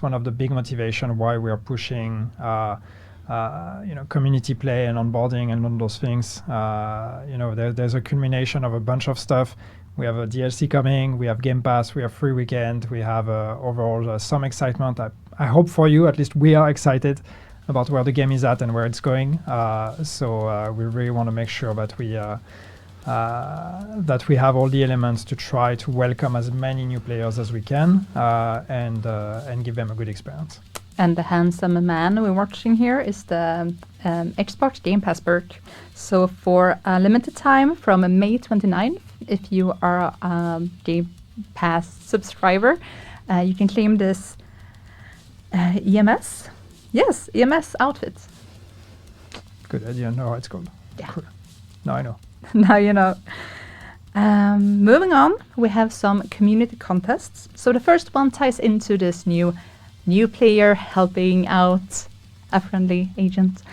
one of the big motivation why we are pushing, community play and onboarding and all those things. There's a culmination of a bunch of stuff. We have a DLC coming, we have Game Pass, we have free weekend, we have overall some excitement. I hope for you, at least we are excited about where the game is at and where it's going. So we really want to make sure that we have all the elements to try to welcome as many new players as we can and give them a good experience. And the handsome man we're watching here is the Xbox Game Pass perk. So for a limited time from May 29th, if you are a Game Pass subscriber, you can claim this EMS. Yes, EMS outfit. Good idea. Know how it's called. Yeah. Cool. Now I know. Now you know. Moving on, we have some community contests. So the first one ties into this new player helping out a friendly agent.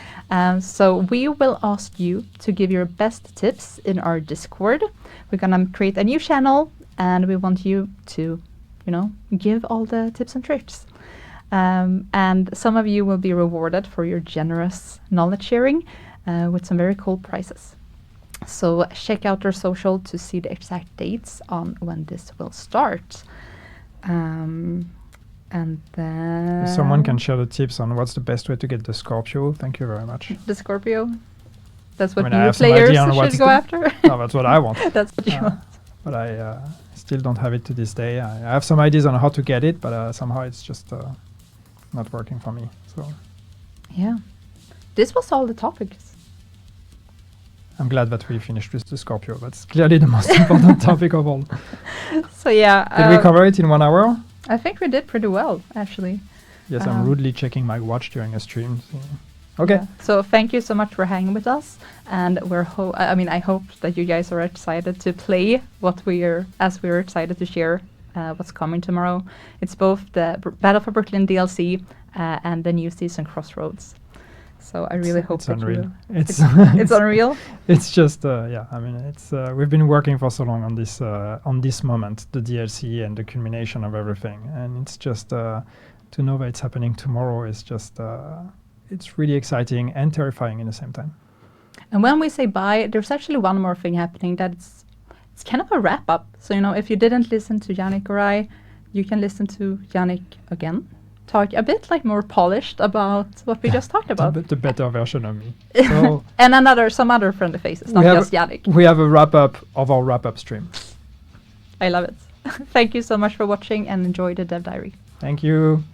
So we will ask you to give your best tips in our Discord. We're gonna create a new channel, and we want you to, give all the tips and tricks. And some of you will be rewarded for your generous knowledge sharing with some very cool prizes. So check out our social to see the exact dates on when this will start. And then... If someone can share the tips on what's the best way to get the Scorpio, thank you very much. The Scorpio? That's what I new have some players idea on what should to go do. after. No, that's what I want. That's what you want. But I still don't have it to this day. I have some ideas on how to get it, but somehow it's just not working for me. So Yeah. This was all the topics. I'm glad that we finished with the Scorpio. That's clearly the most important topic of all. So yeah. Did we cover it in 1 hour? I think we did pretty well, actually. Yes, I'm rudely checking my watch during a stream. So. Okay. Yeah. So thank you so much for hanging with us, and I hope that you guys are excited to play as we're excited to share what's coming tomorrow. It's both the Battle for Brooklyn DLC and the new season Crossroads. So I really hope it's that unreal. you. It's It's unreal. It's just it's we've been working for so long on this moment, the DLC and the culmination of everything, and it's just to know that it's happening tomorrow is just it's really exciting and terrifying in the same time. And when we say bye, there's actually one more thing happening it's kind of a wrap up. So if you didn't listen to Yannick or I, you can listen to Yannick again. Talk a bit more polished about what we just talked about. The better version of me. So And some other friendly faces, not just Yannick. We have a wrap up of our wrap up stream. I love it. Thank you so much for watching and enjoy the Dev Diary. Thank you.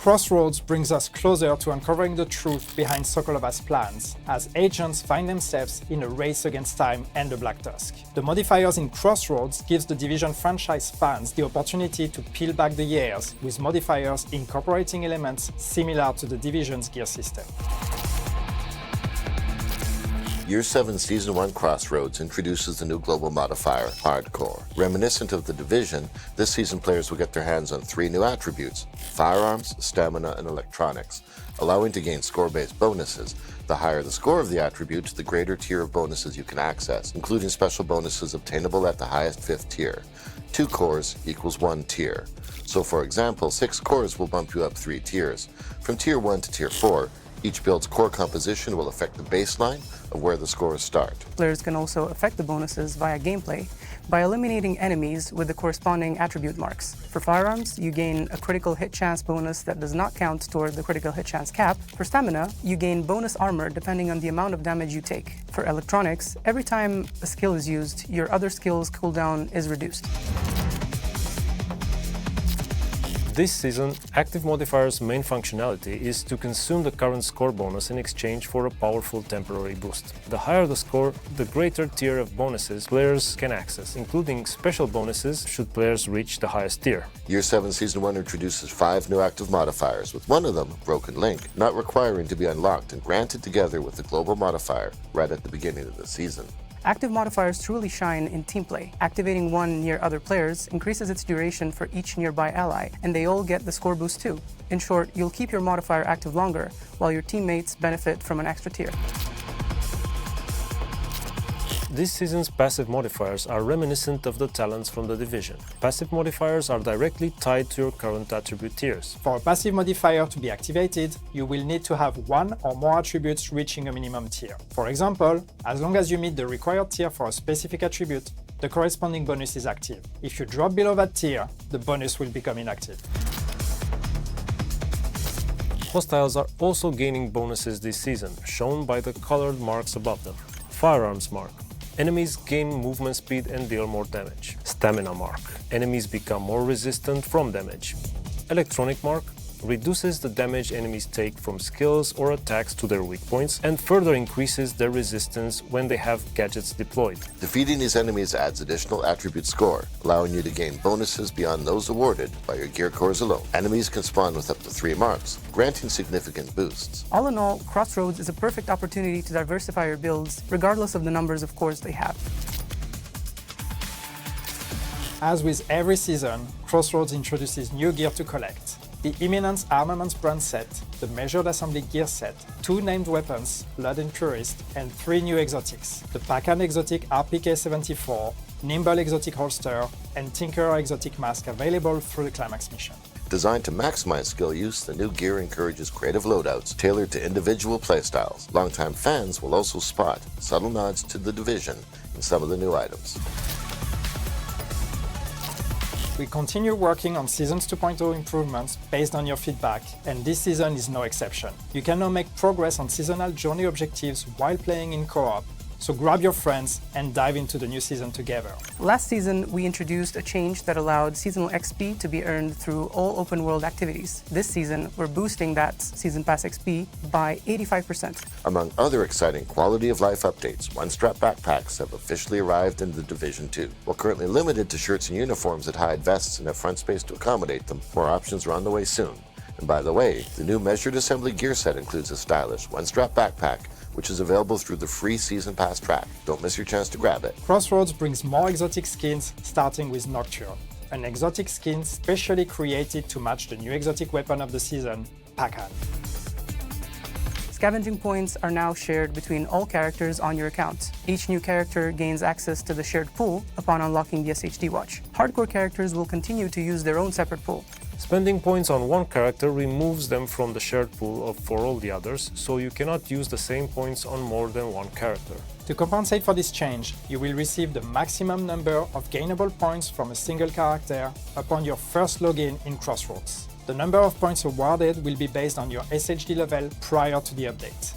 Crossroads brings us closer to uncovering the truth behind Sokolov's plans, as agents find themselves in a race against time and the Black Tusk. The modifiers in Crossroads gives the Division franchise fans the opportunity to peel back the years, with modifiers incorporating elements similar to the Division's gear system. Year 7 Season 1 Crossroads introduces the new global modifier, Hardcore. Reminiscent of the Division, this season players will get their hands on 3 new attributes: firearms, stamina, and electronics, allowing to gain score-based bonuses. The higher the score of the attribute, the greater tier of bonuses you can access, including special bonuses obtainable at the highest 5th tier. 2 cores equals 1 tier. So for example, 6 cores will bump you up 3 tiers. From Tier 1 to Tier 4, each build's core composition will affect the baseline of where the scores start. Players can also affect the bonuses via gameplay by eliminating enemies with the corresponding attribute marks. For firearms, you gain a critical hit chance bonus that does not count toward the critical hit chance cap. For stamina, you gain bonus armor depending on the amount of damage you take. For electronics, every time a skill is used, your other skill's cooldown is reduced. This season, Active Modifier's main functionality is to consume the current score bonus in exchange for a powerful temporary boost. The higher the score, the greater tier of bonuses players can access, including special bonuses should players reach the highest tier. Year 7 Season 1 introduces 5 new active modifiers, with one of them, Broken Link, not requiring to be unlocked and granted together with the global modifier right at the beginning of the season. Active modifiers truly shine in team play. Activating one near other players increases its duration for each nearby ally, and they all get the score boost too. In short, you'll keep your modifier active longer, while your teammates benefit from an extra tier. This season's passive modifiers are reminiscent of the talents from the Division. Passive modifiers are directly tied to your current attribute tiers. For a passive modifier to be activated, you will need to have 1 or more attributes reaching a minimum tier. For example, as long as you meet the required tier for a specific attribute, the corresponding bonus is active. If you drop below that tier, the bonus will become inactive. Hostiles are also gaining bonuses this season, shown by the colored marks above them. Firearms mark. Enemies gain movement speed and deal more damage. Stamina mark. Enemies become more resistant from damage. Electronic mark reduces the damage enemies take from skills or attacks to their weak points and further increases their resistance when they have gadgets deployed. Defeating these enemies adds additional attribute score, allowing you to gain bonuses beyond those awarded by your gear cores alone. Enemies can spawn with up to 3 marks, granting significant boosts. All in all, Crossroads is a perfect opportunity to diversify your builds, regardless of the numbers of cores they have. As with every season, Crossroads introduces new gear to collect. The Imminence Armaments brand set, the Measured Assembly gear set, 2 named weapons, Blood and Purist, and 3 new exotics, the Pacan Exotic RPK-74, Nimble Exotic Holster, and Tinkerer Exotic Mask available through the Climax mission. Designed to maximize skill use, the new gear encourages creative loadouts tailored to individual playstyles. Longtime fans will also spot subtle nods to the Division in some of the new items. We continue working on Seasons 2.0 improvements based on your feedback, and this season is no exception. You can now make progress on seasonal journey objectives while playing in co-op, so grab your friends and dive into the new season together. Last season, we introduced a change that allowed seasonal XP to be earned through all open world activities. This season, we're boosting that Season Pass XP by 85%. Among other exciting quality of life updates, one-strap backpacks have officially arrived in The Division 2. While currently limited to shirts and uniforms that hide vests and have front space to accommodate them, more options are on the way soon. And by the way, the new measured assembly gear set includes a stylish one-strap backpack, which is available through the free Season Pass track. Don't miss your chance to grab it. Crossroads brings more exotic skins, starting with Nocturne, an exotic skin specially created to match the new exotic weapon of the season, Pac-Han. Scavenging points are now shared between all characters on your account. Each new character gains access to the shared pool upon unlocking the SHD watch. Hardcore characters will continue to use their own separate pool. Spending points on one character removes them from the shared pool for all the others, so you cannot use the same points on more than one character. To compensate for this change, you will receive the maximum number of gainable points from a single character upon your first login in Crossroads. The number of points awarded will be based on your SHD level prior to the update.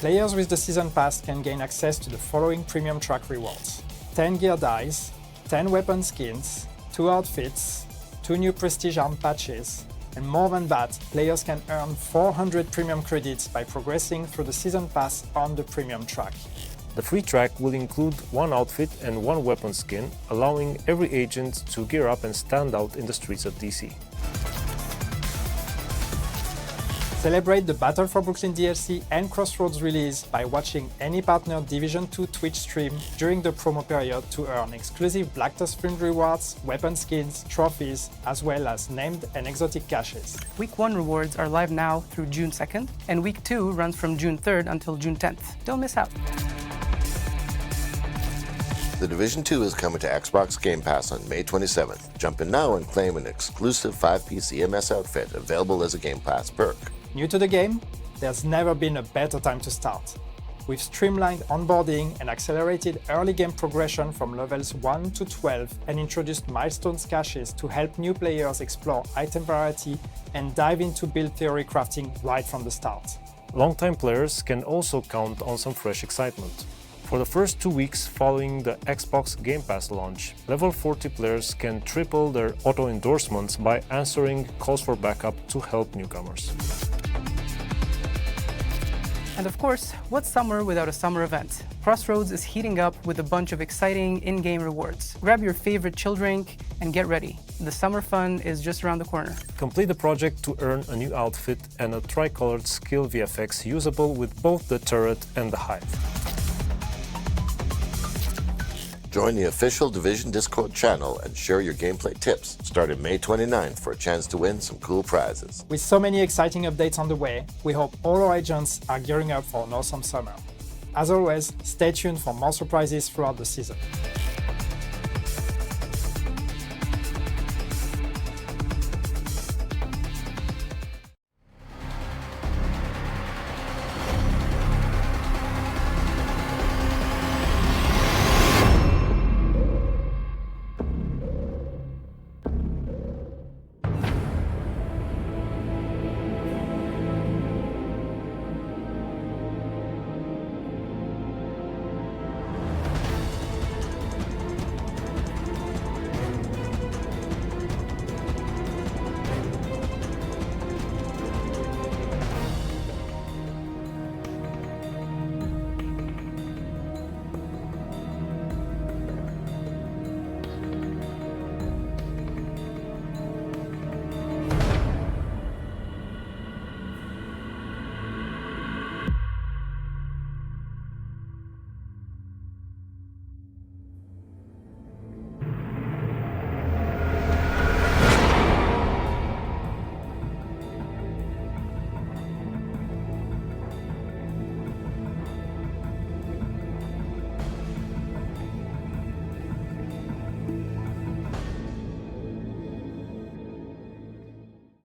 Players with the Season Pass can gain access to the following premium track rewards: 10 gear dice, 10 weapon skins, 2 outfits, 2 new prestige arm patches, and more than that, players can earn 400 premium credits by progressing through the Season Pass on the premium track. The free track will include one outfit and one weapon skin, allowing every agent to gear up and stand out in the streets of DC. Celebrate the Battle for Brooklyn DLC and Crossroads release by watching any partner Division 2 Twitch stream during the promo period to earn exclusive Black Tusk themed rewards, weapon skins, trophies, as well as named and exotic caches. Week 1 rewards are live now through June 2nd, and Week 2 runs from June 3rd until June 10th. Don't miss out. The Division 2 is coming to Xbox Game Pass on May 27th. Jump in now and claim an exclusive 5-piece EMS outfit available as a Game Pass perk. New to the game? There's never been a better time to start. We've streamlined onboarding and accelerated early game progression from levels 1 to 12 and introduced milestones caches to help new players explore item variety and dive into build theory crafting right from the start. Longtime players can also count on some fresh excitement. For the first 2 weeks following the Xbox Game Pass launch, level 40 players can triple their auto-endorsements by answering calls for backup to help newcomers. And of course, what's summer without a summer event? Crossroads is heating up with a bunch of exciting in-game rewards. Grab your favorite chill drink and get ready. The summer fun is just around the corner. Complete the project to earn a new outfit and a tricolored skill VFX usable with both the turret and the hive. Join the official Division Discord channel and share your gameplay tips starting May 29th for a chance to win some cool prizes. With so many exciting updates on the way, we hope all our agents are gearing up for an awesome summer. As always, stay tuned for more surprises throughout the season.